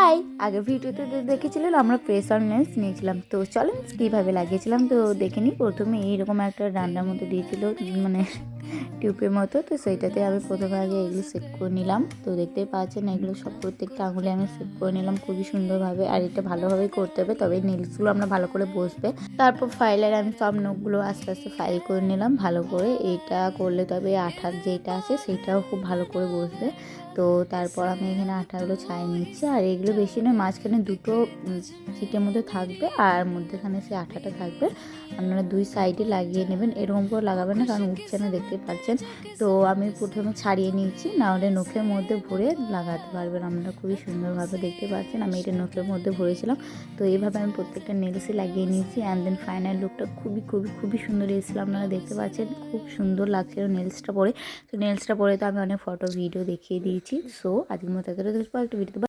High, আগের ভিডিওতে দেখেছিলেন আমরা প্রেস অন নেলস নিয়েছিলাম। তো চলেন কীভাবে লাগিয়েছিলাম তো দেখে নিই। প্রথমে এইরকম একটা ডান্ডার মতো দিয়েছিল, মানে টিউবের মতো। তো সেইটাতে আমি প্রথমে আগে এগুলো সেট করে নিলাম। তো দেখতেই পাচ্ছেন এগুলো সব প্রত্যেকটা আঙুলে আমি সেট করে নিলাম খুবই সুন্দরভাবে। আর এটা ভালোভাবেই করতে হবে, তবে নেলসগুলো আমরা ভালো করে বসবে। তারপর ফাইলের আমি সব নখগুলো আস্তে আস্তে ফাইল করে নিলাম ভালো করে। এইটা করলে তবে আঠার যেটা আছে সেটাও খুব ভালো করে বসবে। তো তারপর আমি এখানে আঠাগুলো ছাড়িয়ে নিচ্ছি। আর এগুলো বেশি নয়, মাঝখানে দুটো চিটের মধ্যে থাকবে আর মধ্যেখানে সে আঠাটা থাকবে। আপনারা দুই সাইডে লাগিয়ে নেবেন, এরকম করে লাগাবেন না কারণ উঠছে না, দেখতে পাচ্ছেন। তো আমি প্রথমে ছাড়িয়ে নিয়েছি, নাহলে নখের মধ্যে ভরে লাগাতে পারবেন আপনারা খুবই সুন্দরভাবে। দেখতে পাচ্ছেন আমি এটা নখের মধ্যে ভরেছিলাম। তো এইভাবে আমি প্রত্যেকটা নেলসই লাগিয়ে নিয়েছি। অ্যান্ড দেন ফাইনাল লুকটা খুবই সুন্দর এসেছিলো। আপনারা দেখতে পাচ্ছেন খুব সুন্দর লাগছিল নেলসটা পরে। তো নেলসটা পরে তো আমি অনেক ফটো ভিডিও দেখিয়ে দিয়েছি। সো আজকের মতো একটা ভিডিও